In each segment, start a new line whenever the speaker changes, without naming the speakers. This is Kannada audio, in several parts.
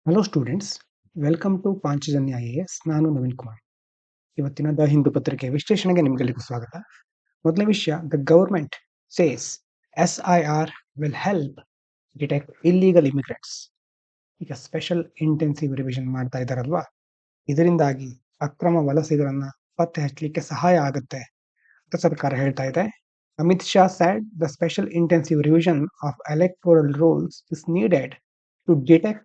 Hello students, welcome to Panchajanya IAS. ನಾನು ನವೀನ್ ಕುಮಾರ್. ಇವತ್ತಿನ ದ ಹಿಂದೂ ಪತ್ರಿಕೆ ವಿಶ್ಲೇಷಣೆಗೆ ನಿಮಗೆಲ್ಲರಿಗೂ ಸ್ವಾಗತ. ಮೊದಲ ವಿಷಯ, the government says SIR will help detect illegal immigrants. ಈಗ ಸ್ಪೆಷಲ್ ಇಂಟೆನ್ಸಿವ್ ರಿವಿಷನ್ ಮಾಡ್ತಾ ಇದ್ದಾರಲ್ವಾ, ಇದರಿಂದಾಗಿ ಅಕ್ರಮ ವಲಸಿಗರನ್ನ ಪತ್ತೆ ಹಚ್ಚಲಿಕ್ಕೆ ಸಹಾಯ ಆಗುತ್ತೆ ಅಂತ ಸರ್ಕಾರ ಹೇಳ್ತಾ ಇದೆ. Amit Shah said the special intensive revision of electoral rules is needed to detect,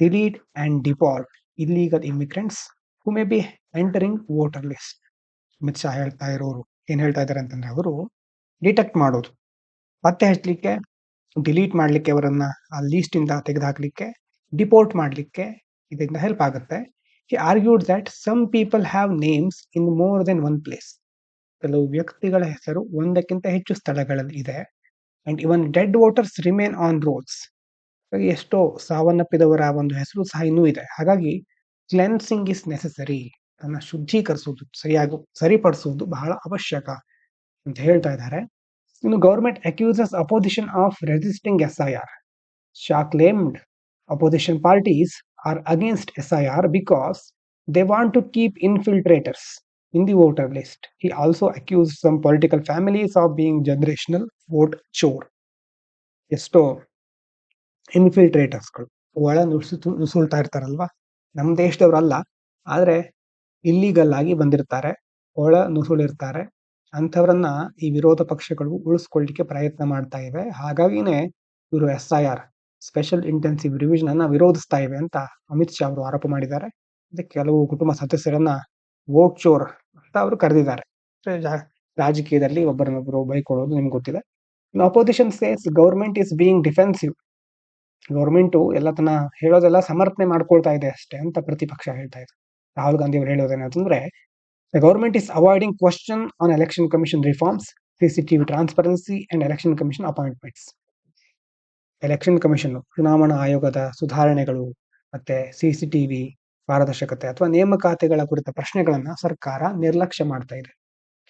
delete and deport illegal immigrants who may be entering voter list. Amit Shah ಏನ್ ಹೇಳ್ತಾ ಇದ್ದಾರೆ ಅಂತಂದ್ರೆ, ಅವರು ಡಿಟೆಕ್ಟ್ ಮಾಡೋದು, ಪತ್ತೆ ಹಚ್ಚಲಿಕ್ಕೆ, ಡಿಲೀಟ್ ಮಾಡ್ಲಿಕ್ಕೆ, ಅವರನ್ನ ಆ ಲೀಸ್ಟ್ ಇಂದ ತೆಗೆದುಹಾಕ್ಲಿಕ್ಕೆ, ಡಿಪೋರ್ಟ್ ಮಾಡ್ಲಿಕ್ಕೆ ಇದರಿಂದ ಹೆಲ್ಪ್ ಆಗುತ್ತೆ. He argued that some people have names in more than one place. ಕೆಲವು ವ್ಯಕ್ತಿಗಳ ಹೆಸರು ಒಂದಕ್ಕಿಂತ ಹೆಚ್ಚು ಸ್ಥಳಗಳಲ್ಲಿ ಇದೆ. And even dead voters remain on rolls. ಎಷ್ಟೋ ಸಾವನ್ನಪ್ಪಿದವರ ಒಂದು ಹೆಸರು ಸಹ ಇನ್ನೂ ಇದೆ. ಹಾಗಾಗಿ ಕ್ಲೆನ್ಸಿಂಗ್ ಇಸ್ ನೆಸೆಸರಿ, ಅದನ್ನ ಶುದ್ಧೀಕರಿಸುವುದು, ಸರಿಪಡಿಸುವುದು ಬಹಳ ಅವಶ್ಯಕ ಅಂತ ಹೇಳ್ತಾ ಇದ್ದಾರೆ. ಇನ್ನು government accuses opposition of resisting SIR. Shah claimed opposition parties are against SIR because they want to keep infiltrators in the voter list. He also accused some political families of being generational vote chore. ಎಷ್ಟೋ ಇನ್ಫಿಲ್ಟ್ರೇಟರ್ಸ್ಗಳು ಒಳ ನುಸುಳ್ತಾ ಇರ್ತಾರಲ್ವಾ, ನಮ್ಮ ದೇಶದವರಲ್ಲ, ಆದ್ರೆ ಇಲ್ಲಿಗಲ್ ಆಗಿ ಬಂದಿರ್ತಾರೆ, ಒಳ ನುಸುಳಿರ್ತಾರೆ. ಅಂಥವ್ರನ್ನ ಈ ವಿರೋಧ ಪಕ್ಷಗಳು ಉಳಿಸ್ಕೊಳ್ಳಿಕ್ಕೆ ಪ್ರಯತ್ನ ಮಾಡ್ತಾ ಇವೆ. ಹಾಗಾಗಿನೇ ಇವರು SIR ಸ್ಪೆಷಲ್ ಇಂಟೆನ್ಸಿವ್ ರಿವಿಷನ್ ಅನ್ನ ವಿರೋಧಿಸ್ತಾ ಇವೆ ಅಂತ ಅಮಿತ್ ಶಾ ಅವರು ಆರೋಪ ಮಾಡಿದ್ದಾರೆ. ಅದಕ್ಕೆ ಕೆಲವು ಕುಟುಂಬ ಸದಸ್ಯರನ್ನ ವೋಟ್ ಚೋರ್ ಅಂತ ಅವರು ಕರೆದಿದ್ದಾರೆ. ರಾಜಕೀಯದಲ್ಲಿ ಒಬ್ಬರನ್ನೊಬ್ಬರು ಬೈಕೊಳ್ಳೋದು ನಿಮ್ಗೆ ಗೊತ್ತಿದೆ. Opposition says government is being defensive. Government ಎಲ್ಲತನ ಹೇಳೋದೆಲ್ಲ ಸಮರ್ಥನೆ ಮಾಡ್ಕೊಳ್ತಾ ಇದೆ ಅಷ್ಟೇ ಅಂತ ಪ್ರತಿಪಕ್ಷ ಹೇಳ್ತಾ ಇದೆ. ರಾಹುಲ್ ಗಾಂಧಿ ಅವರು ಹೇಳೋದೇನಂತಂದ್ರೆ, the government is avoiding question on election commission reforms, CCTV transparency and election commission appointments. Election commission, ಚುನಾವಣಾ ಆಯೋಗದ ಸುಧಾರಣೆಗಳು ಮತ್ತೆ CCTV ಪಾರದರ್ಶಕತೆ ಅಥವಾ ನೇಮಕಾತಿಗಳ ಕುರಿತ ಪ್ರಶ್ನೆಗಳನ್ನ ಸರ್ಕಾರ ನಿರ್ಲಕ್ಷ್ಯ ಮಾಡ್ತಾ ಇದೆ.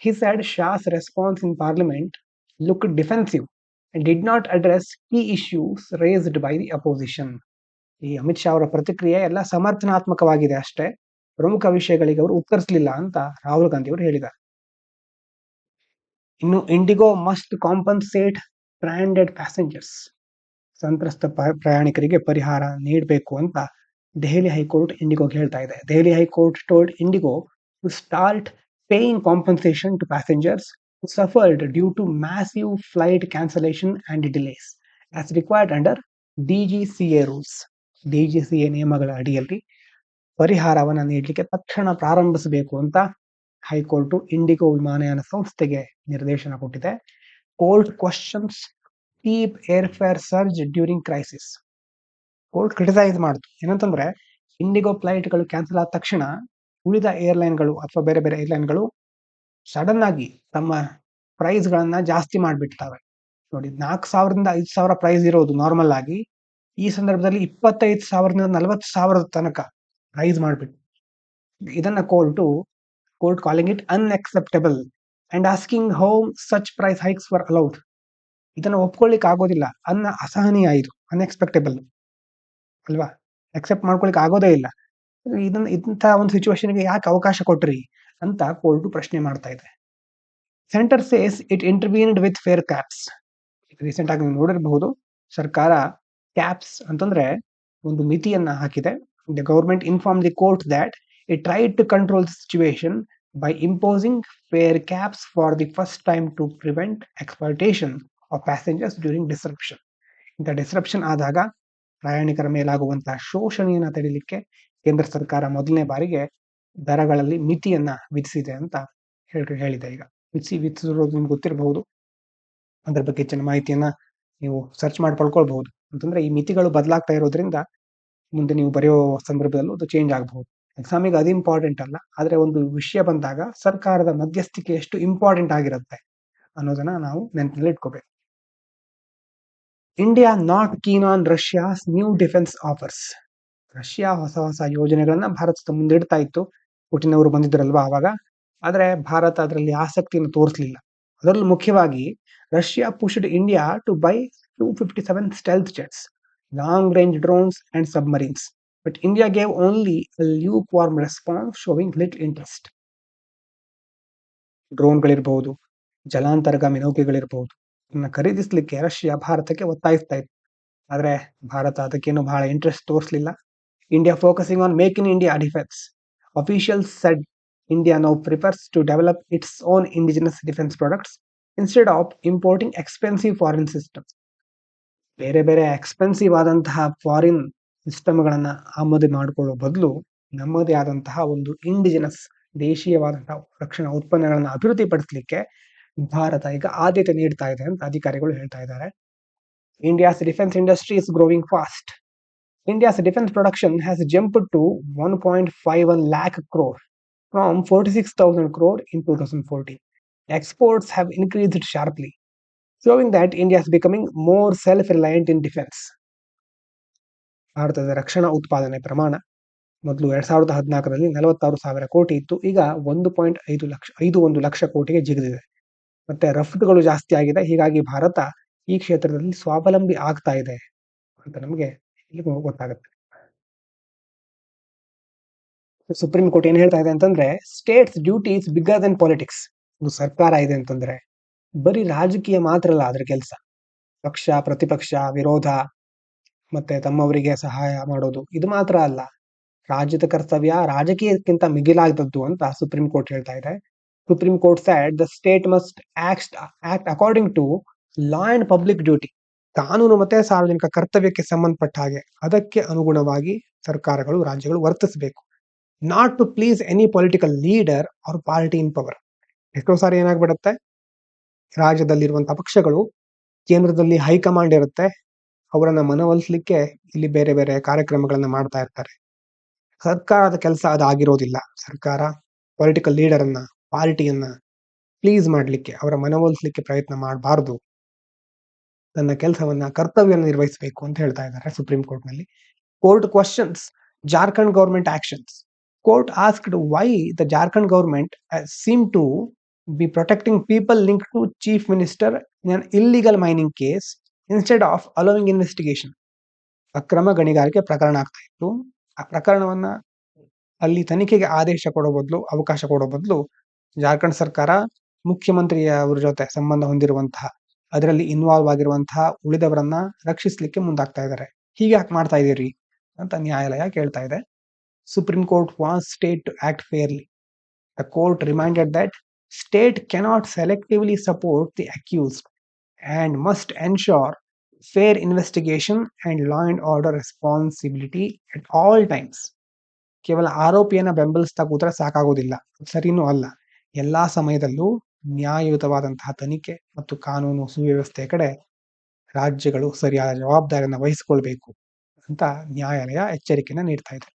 He said Shah's response in parliament looked defensive and did not address key issues raised by the opposition. ಈ ಅಮಿತ್ ಶಾ ಅವರ ಪ್ರತಿಕ್ರಿಯೆ ಎಲ್ಲ ಸಮರ್ಥನಾತ್ಮಕವಾಗಿದೆ ಅಷ್ಟೇ, ಪ್ರಮುಖ ವಿಷಯಗಳಿಗೆ ಅವರು ಉತ್ತರಿಸಲಿಲ್ಲ ಅಂತ ರಾಹುಲ್ ಗಾಂಧಿ ಅವರು ಹೇಳಿದ್ದಾರೆ. ಇನ್ನು IndiGo must compensate stranded passengers. ಸಂತ್ರಸ್ತ ಪ್ರಯಾಣಿಕರಿಗೆ ಪರಿಹಾರ ನೀಡಬೇಕು ಅಂತ ದೆಹಲಿ ಹೈಕೋರ್ಟ್ ಇಂಡಿಗೋಗೆ ಹೇಳ್ತಾ ಇದೆ. Delhi high court told Indigo to start paying compensation to passengers who suffered due to massive flight cancellation and delays as required under DGCA rules. DGCA ನಿಯಮಗಳ ಅಡಿಯಲ್ಲಿ ಪರಿಹಾರವನ್ನು ನೀಡಲಿಕ್ಕೆ ತಕ್ಷಣ ಪ್ರಾರಂಭಿಸಬೇಕು ಅಂತ ಹೈಕೋರ್ಟ್ ಇಂಡಿಗೋ ವಿಮಾನಯಾನ ಸಂಸ್ಥೆಗೆ ನಿರ್ದೇಶನ ಕೊಟ್ಟಿದೆ. Court questions cheap airfare surge during crisis. Court criticise ಮಾಡ್ತು, ಏನಂತಂದ್ರೆ ಇಂಡಿಗೋ ಫ್ಲೈಟ್ಗಳು ಕ್ಯಾನ್ಸಲ್ ಆದ ತಕ್ಷಣ ಉಳಿದ ಏರ್ಲೈನ್ಗಳು ಅಥವಾ ಬೇರೆ ಬೇರೆ ಏರ್ಲೈನ್ಗಳು ಸಡನ್ ಆಗಿ ತಮ್ಮ ಪ್ರೈಸ್ ಗಳನ್ನ ಜಾಸ್ತಿ ಮಾಡ್ಬಿಡ್ತವೆ. ನೋಡಿ, 4,000ದಿಂದ 5,000 ಪ್ರೈಸ್ ಇರೋದು ನಾರ್ಮಲ್ ಆಗಿ ಈ ಸಂದರ್ಭದಲ್ಲಿ 25,000ದಿಂದ 40,000 ತನಕ ಪ್ರೈಸ್ ಮಾಡ್ಬಿಟ್ಟು, ಇದನ್ನ court calling it unacceptable and asking how such price hikes were allowed. ಇದನ್ನ ಒಪ್ಕೊಳ್ಳಿಕ್ ಆಗೋದಿಲ್ಲ, ಅಸಹನೀಯ, ಇದು ಅನ್ಎಕ್ಸ್ಪೆಕ್ಟೇಬಲ್ ಅಲ್ವಾ, ಅಕ್ಸೆಪ್ಟ್ ಮಾಡ್ಕೊಳಿಕ್ ಆಗೋದೇ ಇಲ್ಲ. ಇಂಥ ಒಂದು ಸಿಚುವೇಶನ್ಗೆ ಯಾಕೆ ಅವಕಾಶ ಕೊಟ್ರಿ ಅಂತ ಕೋರ್ಟ್ ಪ್ರಶ್ನೆ ಮಾಡ್ತಾ ಇದೆ. Centre says it intervened with fare caps. Recent ಆಗಿ ನೀವು ನೋಡಿರಬಹುದು, ಸರ್ಕಾರ ಕ್ಯಾಪ್ಸ್ ಅಂತಂದ್ರೆ ಒಂದು ಮಿತಿಯನ್ನ ಹಾಕಿದೆ. The government inform the court that it tried to control the situation by imposing fare caps for the first time to prevent exploitation of passengers during disruption. ಇಂಥ ಡಿಸ್ರಪ್ಷನ್ ಆದಾಗ ಪ್ರಯಾಣಿಕರ ಮೇಲಾಗುವಂತಹ ಶೋಷಣೆಯನ್ನ ತಡೆಯಲಿಕ್ಕೆ ಕೇಂದ್ರ ಸರ್ಕಾರ ಮೊದಲನೇ ಬಾರಿಗೆ ದರಗಳಲ್ಲಿ ಮಿತಿಯನ್ನ ವಿಧಿಸಿದೆ ಅಂತ ಹೇಳಿದೆ. ಈಗ ವಿಧಿಸಿರೋದು ನಿಮ್ಗೆ ಗೊತ್ತಿರಬಹುದು, ಅದ್ರ ಬಗ್ಗೆ ಹೆಚ್ಚಿನ ಮಾಹಿತಿಯನ್ನ ನೀವು ಸರ್ಚ್ ಮಾಡಿ ಪಡ್ಕೊಳ್ಬಹುದು. ಅಂತಂದ್ರೆ ಈ ಮಿತಿಗಳು ಬದಲಾಗ್ತಾ ಇರೋದ್ರಿಂದ ಮುಂದೆ ನೀವು ಬರೆಯೋ ಸಂದರ್ಭದಲ್ಲೂ ಅದು ಚೇಂಜ್ ಆಗಬಹುದು. ಎಕ್ಸಾಮಿಗೆ ಅದು ಇಂಪಾರ್ಟೆಂಟ್ ಅಲ್ಲ, ಆದ್ರೆ ಒಂದು ವಿಷಯ ಬಂದಾಗ ಸರ್ಕಾರದ ಮಧ್ಯಸ್ಥಿಕೆ ಎಷ್ಟು ಇಂಪಾರ್ಟೆಂಟ್ ಆಗಿರುತ್ತೆ ಅನ್ನೋದನ್ನ ನಾವು ನೆನಪಿನಲ್ಲಿ ಇಟ್ಕೋಬೇಕು. India not keen on Russia's new defence offers. Russia ಹೊಸ ಯೋಜನೆಗಳನ್ನ ಭಾರತದ ಮುಂದಿಡ್ತಾ ಇತ್ತು. ಪುಟಿನ್ ಅವರು ಬಂದಿದ್ರಲ್ವಾ ಆವಾಗ, ಆದ್ರೆ ಭಾರತ ಅದರಲ್ಲಿ ಆಸಕ್ತಿಯನ್ನು ತೋರಿಸಲಿಲ್ಲ. ಅದರಲ್ಲೂ ಮುಖ್ಯವಾಗಿ Russia pushed India to buy 257 stealth jets, long range drones and submarines. But India gave only a lukewarm response, showing little interest. ಡ್ರೋನ್ಗಳಿರಬಹುದು, ಜಲಾಂತರ್ಗಾಮಿ ನೌಕೆಗಳಿರಬಹುದು, ಇದನ್ನ ಖರೀದಿಸಲಿಕ್ಕೆ ರಷ್ಯಾ ಭಾರತಕ್ಕೆ ಒತ್ತಾಯಿಸ್ತಾ ಇತ್ತು. ಆದ್ರೆ ಭಾರತ ಅದಕ್ಕೇನು ಬಹಳ interest ತೋರಿಸಲಿಲ್ಲ. India focusing on Make in India defense. Officials said India now prefers to develop its own indigenous defense products instead of importing expensive foreign systems. ಬೇರೆ ಬೇರೆ ಎಕ್ಸ್ಪೆನ್ಸಿವ್ ಆದಂತಹ ಫಾರಿನ್ ಸಿಸ್ಟಮ್ಗಳನ್ನ ಆಮದು ಮಾಡಿಕೊಳ್ಳುವ ಬದಲು ನಮ್ಮದೇ ಆದಂತಹ ಒಂದು ಇಂಡಿಜಿನಸ್ ದೇಶೀಯವಾದಂತಹ ರಕ್ಷಣಾ ಉತ್ಪನ್ನಗಳನ್ನ ಅಭಿವೃದ್ಧಿಪಡಿಸಲಿಕ್ಕೆ ಭಾರತ ಈಗ ಆದ್ಯತೆ ನೀಡ್ತಾ ಇದೆ ಅಂತ ಅಧಿಕಾರಿಗಳು ಹೇಳ್ತಾ ಇದ್ದಾರೆ. India's defense industry is growing fast. India's defense production has jumped to 1.51 lakh crore from 46,000 crore in 2014. Exports have increased sharply, showing that India is becoming more self-reliant in defense. ಭಾರತದ ರಕ್ಷಣಾ ಉತ್ಪಾದನೆ ಪ್ರಮಾಣ ಮೊದಲು 2014ರಲ್ಲಿ 46,000 ಕೋಟಿ ಇತ್ತು, ಈಗ 1.51 ಲಕ್ಷ ಕೋಟಿಗೆ ಜಿಗಿದಿದೆ. ಮತ್ತೆ ರಫ್ತುಗಳು ಜಾಸ್ತಿ ಆಗಿದೆ. ಹೀಗಾಗಿ ಭಾರತ ಈ ಕ್ಷೇತ್ರದಲ್ಲಿ ಸ್ವಾವಲಂಬಿ ಆಗ್ತಾ ಇದೆ ಅಂತ ನಮಗೆ ಇಲ್ಲಿ ಗೊತ್ತಾಗುತ್ತೆ. ಸುಪ್ರೀಂ ಕೋರ್ಟ್ ಏನ್ ಹೇಳ್ತಾ ಇದೆ ಅಂತಂದ್ರೆ, States duty is bigger then politics. ಒಂದು ಸರ್ಕಾರ ಇದೆ ಅಂತಂದ್ರೆ ಬರೀ ರಾಜಕೀಯ ಮಾತ್ರ ಅಲ್ಲ ಅದ್ರ ಕೆಲಸ. ಪಕ್ಷ ಪ್ರತಿಪಕ್ಷ ವಿರೋಧ ಮತ್ತೆ ತಮ್ಮವರಿಗೆ ಸಹಾಯ ಮಾಡೋದು ಇದು ಮಾತ್ರ ಅಲ್ಲ, ರಾಜ್ಯದ ಕರ್ತವ್ಯ ರಾಜಕೀಯಕ್ಕಿಂತ ಮಿಗಿಲಾದದ್ದು ಅಂತ ಸುಪ್ರೀಂ ಕೋರ್ಟ್ ಹೇಳ್ತಾ ಇದೆ. Supreme court said the state must act according to law and public duty. ಕಾನೂನು ಮತ್ತೆ ಸಾರ್ವಜನಿಕ ಕರ್ತವ್ಯಕ್ಕೆ ಸಂಬಂಧಪಟ್ಟ ಹಾಗೆ ಅದಕ್ಕೆ ಅನುಗುಣವಾಗಿ ಸರ್ಕಾರಗಳು ರಾಜ್ಯಗಳು ವರ್ತಿಸಬೇಕು. Not to please any political leader or party in power. ಎಷ್ಟೋ ಸಾರಿ ಏನಾಗ್ಬಿಡುತ್ತೆ, ರಾಜ್ಯದಲ್ಲಿರುವಂತಹ ಪಕ್ಷಗಳು ಕೇಂದ್ರದಲ್ಲಿ ಹೈಕಮಾಂಡ್ ಇರುತ್ತೆ, ಅವರನ್ನ ಮನವೊಲಿಸಲಿಕ್ಕೆ ಇಲ್ಲಿ ಬೇರೆ ಬೇರೆ ಕಾರ್ಯಕ್ರಮಗಳನ್ನ ಮಾಡ್ತಾ ಇರ್ತಾರೆ. ಸರ್ಕಾರದ ಕೆಲಸ ಅದಾಗಿರೋದಿಲ್ಲ. ಸರ್ಕಾರ ಪೊಲಿಟಿಕಲ್ ಲೀಡರ್ ಅನ್ನ ಪಾರ್ಟಿಯನ್ನ ಪ್ಲೀಸ್ ಮಾಡ್ಲಿಕ್ಕೆ ಅವರ ಮನವೊಲಿಸಲಿಕ್ಕೆ ಪ್ರಯತ್ನ ಮಾಡಬಾರದು, ತನ್ನ ಕೆಲಸವನ್ನ ಕರ್ತವ್ಯವನ್ನು ನಿರ್ವಹಿಸಬೇಕು ಅಂತ ಹೇಳ್ತಾ ಇದ್ದಾರೆ ಸುಪ್ರೀಂ ಕೋರ್ಟ್ ನಲ್ಲಿ. Court questions Jharkhand government actions. Court asked why the Jharkhand government seem to be protecting people linked to chief minister in an illegal mining case instead of allowing investigation. ಅಕ್ರಮ ಗಣಿಗಾರಿಕೆ ಪ್ರಕರಣ ಆಗ್ತಾ ಇತ್ತು. ಆ ಪ್ರಕರಣವನ್ನ ಅಲ್ಲಿ ತನಿಖೆಗೆ ಆದೇಶ ಕೊಡೋ ಬದಲು, ಅವಕಾಶ ಕೊಡೋ ಬದಲು ಜಾರ್ಖಂಡ್ ಸರ್ಕಾರ ಮುಖ್ಯಮಂತ್ರಿಯವರ ಜೊತೆ ಸಂಬಂಧ ಹೊಂದಿರುವಂತಹ ಅದರಲ್ಲಿ ಇನ್ವಾಲ್ವ್ ಆಗಿರುವಂತಹ ಉಳಿದವರನ್ನ ರಕ್ಷಿಸಲಿಕ್ಕೆ ಮುಂದಾಗ್ತಾ ಇದ್ದಾರೆ. ಹೀಗೆ ಯಾಕೆ ಮಾಡ್ತಾ ಇದೀರಿ ಅಂತ ನ್ಯಾಯಾಲಯ ಕೇಳ್ತಾ ಇದೆ. Supreme court wants state to act fairly. The court reminded that state cannot selectively support the accused and must ensure fair investigation and law and order responsibility at all times. ಕೇವಲ ಆರೋಪಿಯನ್ನ ಬೆಂಬಲಿಸ್ತಾ ಕೂತ್ರೆ ಸಾಕಾಗೋದಿಲ್ಲ, ಸರಿನೂ ಅಲ್ಲ. ಎಲ್ಲಾ ಸಮಯದಲ್ಲೂ ನ್ಯಾಯಯುತವಾದಂತಹ ತನಿಖೆ ಮತ್ತು ಕಾನೂನು ಸುವ್ಯವಸ್ಥೆ ಕಡೆ ರಾಜ್ಯಗಳು ಸರಿಯಾದ ಜವಾಬ್ದಾರಿಯನ್ನು ವಹಿಸಿಕೊಳ್ಬೇಕು ಅಂತ ನ್ಯಾಯಾಲಯ ಎಚ್ಚರಿಕೆಯನ್ನ ನೀಡ್ತಾ ಇದೆ.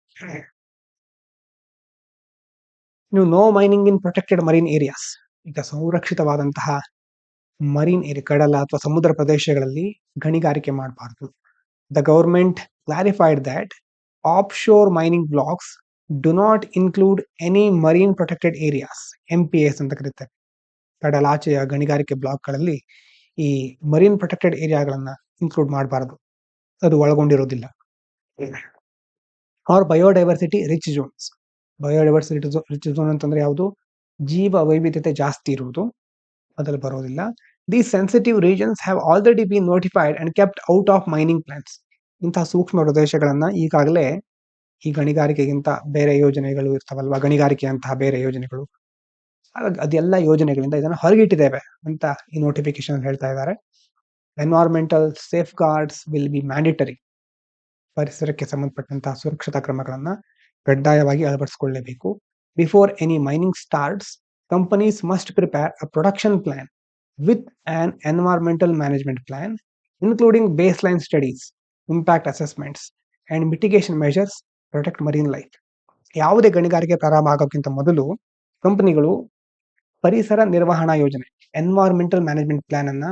ನೋ ಮೈನಿಂಗ್ ಇನ್ ಪ್ರೊಟೆಕ್ಟೆಡ್ ಮರೀನ್ ಏರಿಯಾಸ್. ಈಗ ಸಂರಕ್ಷಿತವಾದಂತಹ ಮರೀನ್ ಏರಿಯಾ, ಕಡಲ ಅಥವಾ ಸಮುದ್ರ ಪ್ರದೇಶಗಳಲ್ಲಿ ಗಣಿಗಾರಿಕೆ ಮಾಡಬಾರ್ದು. The government clarified that of sure mining blocks do not include any marine protected areas, MPAs ಅಂತ ಕರೀತಾರೆ. ಕಡಲಾಚೆಯ ಗಣಿಗಾರಿಕೆ ಬ್ಲಾಕ್ಗಳಲ್ಲಿ ಈ ಮರೀನ್ ಪ್ರೊಟೆಕ್ಟೆಡ್ ಏರಿಯಾಗಳನ್ನ ಇನ್ಕ್ಲೂಡ್ ಮಾಡಬಾರದು, ಅದು ಒಳಗೊಂಡಿರೋದಿಲ್ಲ. Are biodiversity rich zones. Biodiversity rich zone ಅಂತಂದ್ರೆ ಯಾವುದು? ಜೀವ ವೈವಿಧ್ಯತೆ ಜಾಸ್ತಿ ಇರುವುದು, ಅದ್ರಲ್ಲಿ ಬರೋದಿಲ್ಲ. These sensitive regions have already been notified and kept out of mining plans. ಇಂತಹ ಸೂಕ್ಷ್ಮ ಪ್ರದೇಶಗಳನ್ನ ಈಗಾಗಲೇ ಈ ಗಣಿಗಾರಿಕೆಗಿಂತ ಬೇರೆ ಯೋಜನೆಗಳು ಇರ್ತಾವಲ್ವಾ, ಗಣಿಗಾರಿಕೆಯಂತಹ ಬೇರೆ ಯೋಜನೆಗಳು, ಅದೆಲ್ಲ ಯೋಜನೆಗಳಿಂದ ಇದನ್ನು ಹೊರಗಿಟ್ಟಿದ್ದೇವೆ ಅಂತ ಈ ನೋಟಿಫಿಕೇಶನ್ ಹೇಳ್ತಾ ಇದ್ದಾರೆ. Environmental safe guards will be mandatory. ಪರಿಸರಕ್ಕೆ ಸಂಬಂಧಪಟ್ಟಂತಹ ಸುರಕ್ಷತಾ ಕ್ರಮಗಳನ್ನ ಕಡ್ಡಾಯವಾಗಿ ಅಳವಡಿಸಿಕೊಳ್ಳಬೇಕು. Before any mining starts, companies must prepare a production plan with on environmental management plan including base line studies, impact assessments and mitigation measures protect marine life. ಯಾವುದೇ ಗಣಿಗಾರಿಕೆ ಪ್ರಾರಂಭ ಆಗೋಕ್ಕಿಂತ ಮೊದಲು ಕಂಪನಿಗಳು ಪರಿಸರ ನಿರ್ವಹಣಾ ಯೋಜನೆ, ಎನ್ವೈರನ್ಮೆಂಟಲ್ ಮ್ಯಾನೇಜ್ಮೆಂಟ್ ಪ್ಲಾನ್ ಅನ್ನ,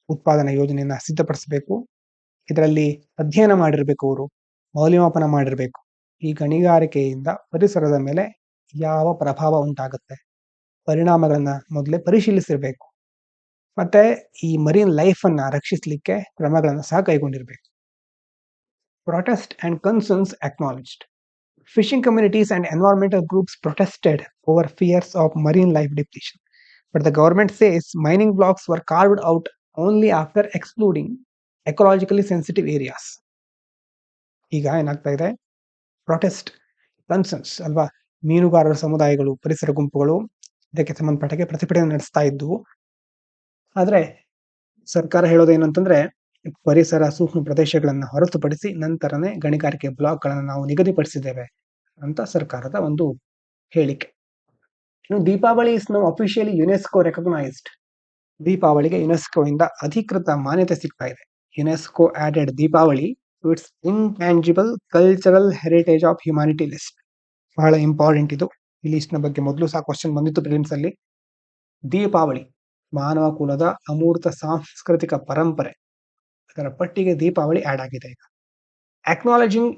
ಉತ್ಪಾದನಾ ಯೋಜನೆಯನ್ನ ಸಿದ್ಧಪಡಿಸಬೇಕು. ಇದರಲ್ಲಿ ಅಧ್ಯಯನ ಮಾಡಿರ್ಬೇಕು, ಅವರು ಮೌಲ್ಯಮಾಪನ ಮಾಡಿರ್ಬೇಕು. ಈ ಗಣಿಗಾರಿಕೆಯಿಂದ ಪರಿಸರದ ಮೇಲೆ ಯಾವ ಪ್ರಭಾವ ಉಂಟಾಗುತ್ತೆ, ಪರಿಣಾಮಗಳನ್ನ ಮೊದಲೇ ಪರಿಶೀಲಿಸಿರ್ಬೇಕು. ಮತ್ತೆ ಈ ಮರೀನ್ ಲೈಫ್ ಅನ್ನ ರಕ್ಷಿಸಲಿಕ್ಕೆ ಕ್ರಮಗಳನ್ನ ಸಹ ಕೈಗೊಂಡಿರ್ಬೇಕು. Protest and concerns acknowledged. Fishing communities and environmental groups protested over fears of marine life depletion. But the government says mining blocks were carved out only after excluding ecologically sensitive areas. ಈಗ ಏನಾಗ್ತಾ ಇದೆ, ಪ್ರೊಟೆಸ್ಟ್ ಕನ್ಸರ್ನ್ಸ್ ಅಲ್ವಾ, ಮೀನುಗಾರರ ಸಮುದಾಯಗಳು, ಪರಿಸರ ಗುಂಪುಗಳು ಇದಕ್ಕೆ ಸಂಬಂಧಪಟ್ಟಾಗೆ ಪ್ರತಿಭಟನೆ ನಡೆಸ್ತಾ ಇದ್ವು. ಆದ್ರೆ ಸರ್ಕಾರ ಹೇಳೋದೇನಂತಂದ್ರೆ, ಪರಿಸರ ಸೂಕ್ಷ್ಮ ಪ್ರದೇಶಗಳನ್ನ ಹೊರತುಪಡಿಸಿ ನಂತರನೇ ಗಣಿಗಾರಿಕೆ ಬ್ಲಾಕ್ಗಳನ್ನು ನಾವು ನಿಗದಿಪಡಿಸಿದ್ದೇವೆ ಅಂತ ಸರ್ಕಾರದ ಒಂದು ಹೇಳಿಕೆ. ಇನ್ನು Deepavali is now officially UNESCO recognised. ದೀಪಾವಳಿಗೆ ಯುನೆಸ್ಕೋ ಇಂದ ಅಧಿಕೃತ ಮಾನ್ಯತೆ ಸಿಗ್ತಾ ಇದೆ. UNESCO added Deepavali to its intangible cultural heritage of humanity list. ಬಹಳ ಇಂಪಾರ್ಟೆಂಟ್ ಇದು. ಈ ಲಿಸ್ಟ್ ನ ಬಗ್ಗೆ ಮೊದಲು ಸಹ ಕ್ವಶನ್ ಬಂದಿತ್ತು ಪ್ರಿಲಿಮ್ಸ್ ಅಲ್ಲಿ. ದೀಪಾವಳಿ ಮಾನವ ಕುಲದ ಅಮೂರ್ತ ಸಾಂಸ್ಕೃತಿಕ ಪರಂಪರೆ, ಅದರ ಪಟ್ಟಿಗೆ ದೀಪಾವಳಿ ಆಡ್ ಆಗಿದೆ ಈಗ. Acknowledging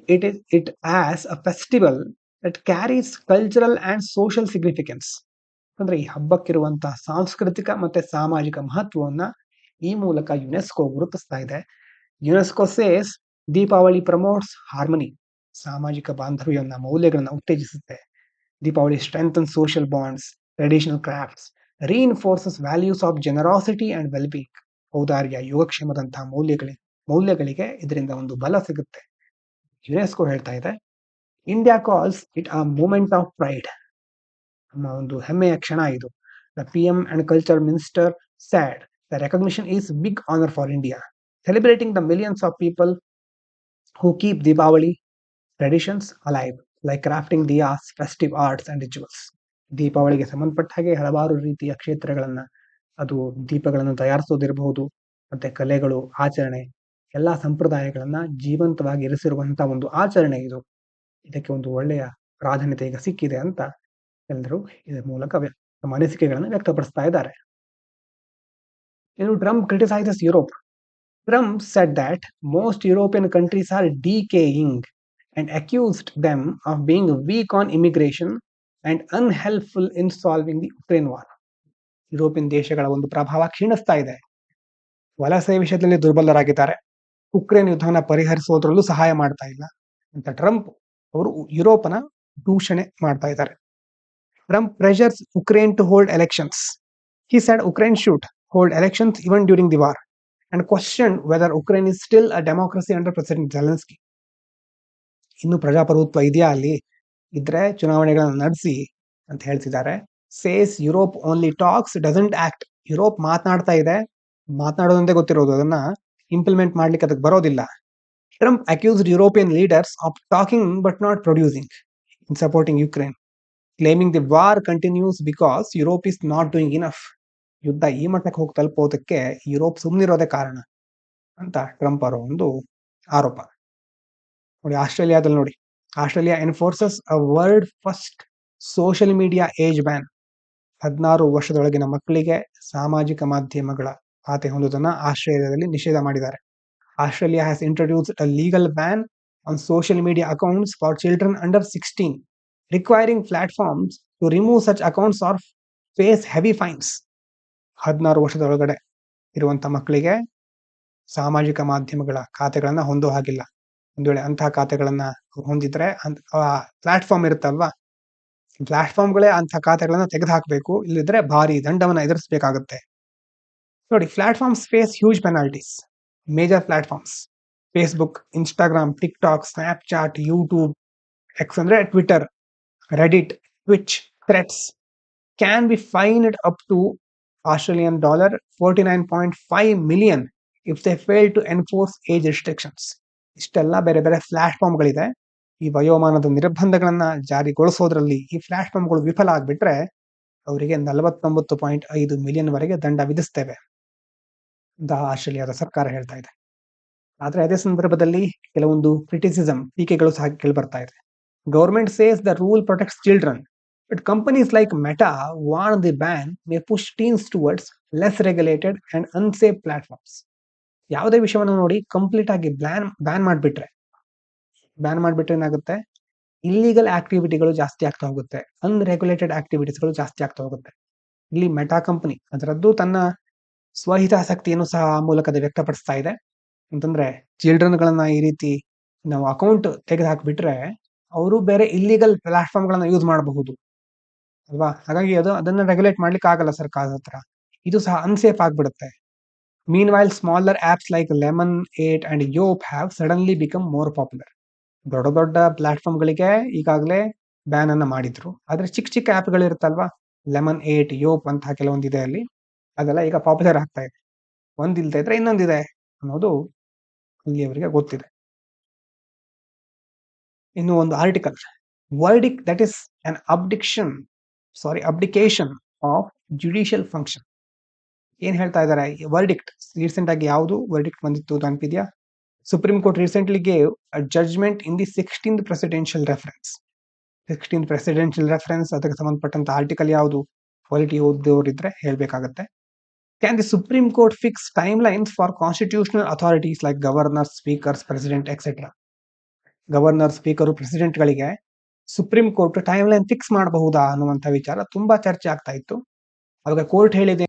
it as a festival that carries cultural and social significance. ಅಂದ್ರೆ ಈ ಹಬ್ಬಕ್ಕಿರುವಂತಹ ಸಾಂಸ್ಕೃತಿಕ ಮತ್ತೆ ಸಾಮಾಜಿಕ ಮಹತ್ವವನ್ನ ಈ ಮೂಲಕ ಯುನೆಸ್ಕೋ ಗುರುತಿಸ್ತಾ ಇದೆ. UNESCO says Deepavali promotes harmony, ಸಾಮಾಜಿಕ ಬಾಂಧವ್ಯವನ್ನ ಮೌಲ್ಯಗಳನ್ನ ಉತ್ತೇಜಿಸುತ್ತೆ. Deepavali strengthens social bonds, traditional crafts, reinforces values of generosity and well-being. ಔದಾರ್ಯ, ಯೋಗಕ್ಷೇಮದಂತಹ ಮೌಲ್ಯಗಳಿಗೆ ಇದರಿಂದ ಒಂದು ಬಲ ಸಿಗುತ್ತೆ. ಯುನೆಸ್ಕೋ ಹೇಳ್ತಾ ಇದೆ, India calls it a moment of pride, ನಮ್ಮ ಒಂದು ಹೆಮ್ಮೆಯ ಕ್ಷಣ ಇದು. The PM and Culture Minister said the recognition is big honor for India, celebrating the millions of people who keep Deepavali traditions alive, like crafting diyas, festive arts and rituals. ದೀಪಾವಳಿಗೆ ಸಂಬಂಧಪಟ್ಟ ಹಾಗೆ ಹಲವಾರು ರೀತಿಯ ಕ್ಷೇತ್ರಗಳನ್ನ, ಅದು ದೀಪಗಳನ್ನು ತಯಾರಿಸೋದಿರಬಹುದು, ಮತ್ತೆ ಕಲೆಗಳು, ಆಚರಣೆ, ಎಲ್ಲಾ ಸಂಪ್ರದಾಯಗಳನ್ನ ಜೀವಂತವಾಗಿ ಇರಿಸಿರುವಂತಹ ಒಂದು ಆಚರಣೆ ಇದು. ಇದಕ್ಕೆ ಒಂದು ಒಳ್ಳೆಯ ಪ್ರಾಧಾನ್ಯತೆ ಈಗ ಸಿಕ್ಕಿದೆ ಅಂತ ಎಲ್ಲರೂ ಇದರ ಮೂಲಕ ತಮ್ಮ ಅನಿಸಿಕೆಗಳನ್ನು ವ್ಯಕ್ತಪಡಿಸ್ತಾ ಇದ್ದಾರೆ. ಇನ್ನು Trump criticises Europe. Trump said that most European countries are decaying and accused them of being weak on immigration and unhelpful in solving the Ukraine war. European ದೇಶಗಳ ಒಂದು ಪ್ರಭಾವ ಕ್ಷೀಣಿಸ್ತಾ ಇದೆ, ವಲಸೆ ವಿಷಯದಲ್ಲಿ ದುರ್ಬಲರಾಗಿದ್ದಾರೆ, ಉಕ್ರೇನ್ ಯುದ್ಧವನ್ನ ಪರಿಹರಿಸೋದ್ರಲ್ಲೂ ಸಹಾಯ ಮಾಡ್ತಾ ಇಲ್ಲ ಅಂತ ಟ್ರಂಪ್ ಅವರು ಯುರೋಪನ ದೂಷಣೆ ಮಾಡ್ತಾ ಇದ್ದಾರೆ. Trump pressures Ukraine to hold elections. He said Ukraine should hold elections even during the war and questioned whether Ukraine is still a democracy under President Zelensky. ಇನ್ನು ಪ್ರಜಾಪ್ರಭುತ್ವ ಇದೆಯಾ ಅಲ್ಲಿ, ಇದ್ರೆ ಚುನಾವಣೆಗಳನ್ನು ನಡೆಸಿ ಅಂತ ಹೇಳ್ತಿದ್ದಾರೆ. Says Europe only talks doesn't act. Europe ಮಾತನಾಡ್ತಾ ಇದೆ, ಮಾತನಾಡೋದಂತೆ ಗೊತ್ತಿರೋದು, ಅದನ್ನ ಇಂಪ್ಲಿಮೆಂಟ್ ಮಾಡ್ಲಿಕ್ಕೆ ಅದಕ್ಕೆ ಬರೋದಿಲ್ಲ. Trump accused European leaders of talking but not producing in supporting Ukraine, claiming the war continues because Europe is not doing enough. ಯುದ್ಧ ಈ ಮಟ್ಟಕ್ಕೆ ಹೋಗಿ ತಲುಪೋದಕ್ಕೆ ಯುರೋಪ್ ಸುಮ್ಮನಿರೋದೇ ಕಾರಣ ಅಂತ ಟ್ರಂಪ್ ಅವರ ಒಂದು ಆರೋಪ. ನೋಡಿ, ಆಸ್ಟ್ರೇಲಿಯಾದಲ್ಲಿ ನೋಡಿ, Australia enforces a world first social media age ban. 16 ವರ್ಷದೊಳಗಿನ ಮಕ್ಕಳಿಗೆ ಸಾಮಾಜಿಕ ಮಾಧ್ಯಮಗಳ ಖಾತೆ ಹೊಂದುವುದನ್ನ ಆಸ್ಟ್ರೇಲಿಯಾದಲ್ಲಿ ನಿಷೇಧ ಮಾಡಿದ್ದಾರೆ. Australia has introduced a legal ban on social media accounts for children under 16, requiring platforms to remove such accounts or face heavy fines. 16 ವರ್ಷದೊಳಗಡೆ ಇರುವಂತಹ ಮಕ್ಕಳಿಗೆ ಸಾಮಾಜಿಕ ಮಾಧ್ಯಮಗಳ ಖಾತೆಗಳನ್ನ ಹೊಂದೋ ಹಾಗಿಲ್ಲ. ಒಂದು ವೇಳೆ ಅಂತಹ ಖಾತೆಗಳನ್ನ ಹೊಂದಿದ್ರೆ ಪ್ಲಾಟ್ಫಾರ್ಮ್ ಇರುತ್ತಲ್ವಾ, ಪ್ಲಾಟ್ಫಾರ್ಮ್ಗಳೇ ಅಂತಹ ಖಾತೆಗಳನ್ನ ತೆಗೆದು ಹಾಕಬೇಕು, ಇಲ್ಲಿದ್ರೆ ಭಾರಿ ದಂಡವನ್ನ ಎದುರಿಸಬೇಕಾಗುತ್ತೆ. ನೋಡಿ, platforms face huge penalties. Major platforms Facebook, Instagram, TikTok, Snapchat, YouTube, X ಅಂದ್ರೆ Twitter, Reddit, Twitch, Threads can be fined up to Australian dollar 49.5 million if they fail to enforce age restrictions. ಇಷ್ಟೆಲ್ಲ ಬೇರೆ ಬೇರೆ ಪ್ಲಾಟ್ಫಾರ್ಮ್ಗಳಿದೆ. ಈ ವಯೋಮಾನದ ನಿರ್ಬಂಧಗಳನ್ನ ಜಾರಿಗೊಳಿಸೋದ್ರಲ್ಲಿ ಈ ಪ್ಲಾಟ್ಫಾರ್ಮ್ಗಳು ವಿಫಲ ಆಗ್ಬಿಟ್ರೆ ಅವರಿಗೆ 49.5 ಮಿಲಿಯನ್ ವರೆಗೆ ದಂಡ ವಿಧಿಸ್ತೇವೆ ಅಂತ ಆಸ್ಟ್ರೇಲಿಯಾದ ಸರ್ಕಾರ ಹೇಳ್ತಾ ಇದೆ. ಆದ್ರೆ ಅದೇ ಸಂದರ್ಭದಲ್ಲಿ ಕೆಲವೊಂದು ಕ್ರಿಟಿಸಿಸಮ್, ಟೀಕೆಗಳು ಸಹ ಕೇಳಿಬರ್ತಾ ಇದೆ. Government says the rule protects children, but companies like Meta warn the ban may push teens towards less regulated and unsafe platforms. ಯಾವುದೇ ವಿಷಯವನ್ನು ನೋಡಿ ಕಂಪ್ಲೀಟ್ ಆಗಿ ಬ್ಯಾನ್ ಮಾಡಿಬಿಟ್ರೆ ಏನಾಗುತ್ತೆ, ಇಲ್ಲಿಗಲ್ ಆಕ್ಟಿವಿಟಿಗಳು ಜಾಸ್ತಿ ಆಗ್ತಾ ಹೋಗುತ್ತೆ, ಅನ್ರೆಗ್ಯುಲೇಟೆಡ್ ಆಕ್ಟಿವಿಟೀಸ್ಗಳು ಜಾಸ್ತಿ ಆಗ್ತಾ ಹೋಗುತ್ತೆ. ಇಲ್ಲಿ ಮೆಟಾ ಕಂಪನಿ ಅದರದ್ದು ತನ್ನ ಸ್ವಹಿತಾಸಕ್ತಿಯನ್ನು ಸಹ ಆ ಮೂಲಕದ ವ್ಯಕ್ತಪಡಿಸ್ತಾ ಇದೆ. ಅಂತಂದ್ರೆ ಚಿಲ್ಡ್ರನ್ಗಳನ್ನ ಈ ರೀತಿ ನಾವು ಅಕೌಂಟ್ ತೆಗೆದು ಹಾಕ್ಬಿಟ್ರೆ ಅವರು ಬೇರೆ ಇಲ್ಲಿಗಲ್ ಪ್ಲಾಟ್ಫಾರ್ಮ್ಗಳನ್ನ ಯೂಸ್ ಮಾಡಬಹುದು ಅಲ್ವಾ? ಹಾಗಾಗಿ ಅದನ್ನ ರೆಗ್ಯುಲೇಟ್ ಮಾಡ್ಲಿಕ್ಕೆ ಆಗಲ್ಲ ಸರ್ಕಾರದ ಹತ್ರ. ಇದು ಸಹ ಅನ್ಸೇಫ್ ಆಗ್ಬಿಡುತ್ತೆ. Meanwhile smaller apps like Lemon 8 and Yope have suddenly become more popular. ದೊಡ್ಡ ದೊಡ್ಡ ಪ್ಲಾಟ್ಫಾರ್ಮ್ಗಳಿಗೆ ಈಗಾಗಲೇ ಬ್ಯಾನ್ ಅನ್ನ ಮಾಡಿದ್ರು. ಆದ್ರೆ ಚಿಕ್ಕ ಚಿಕ್ಕ ಆಪ್ಗಳಿರುತ್ತಲ್ವಾ, ಲೆಮನ್ 8 ಯೋಪ್ ಅಂತ ಕೆಲವೊಂದಿದೆ ಅಲ್ಲಿ, ಅದೆಲ್ಲ ಈಗ ಪಾಪ್ಯುಲರ್ ಆಗ್ತಾ ಇದೆ. ಒಂದಿಲ್ದೇ ಇದ್ರೆ ಇನ್ನೊಂದಿದೆ ಅನ್ನೋದು ಇಲ್ಲಿಯವರಿಗೆ ಗೊತ್ತಿದೆ. ಇನ್ನು ಒಂದು article, verdict that is an abdication of judicial function. ಏನ್ ಹೇಳ್ತಾ ಇದ್ದಾರೆ? ವರ್ಡಿಕ್ಟ್ ರೀಸೆಂಟ್ ಆಗಿ ಯಾವುದು ವರ್ಡಿಕ್ಟ್ ಬಂದಿತ್ತು ನೆನಪಿದ್ಯಾ? Supreme court recently gave a judgement in the 16th presidential reference. 16th presidential reference, ಅದಕ್ಕೆ ಸಂಬಂಧಪಟ್ಟಂತ ಆರ್ಟಿಕಲ್ ಯಾವುದು? ಪಾಲಿಟಿ ಓದೋರಿದ್ರೆ ಹೇಳ್ಬೇಕಾಗತ್ತೆ. Can the supreme court fix time lines for constitutional authorities like governor, speakers, president etcetera? Governor, speaker, president ಗಳಿಗೆ supreme court time line fix ಮಾಡಬಹುದಾ ಅನ್ನುವಂತ ವಿಚಾರ ತುಂಬಾ ಚರ್ಚೆ ಆಗ್ತಾ ಇತ್ತು. ಅವಾಗ ಕೋರ್ಟ್ ಹೇಳಿದೆ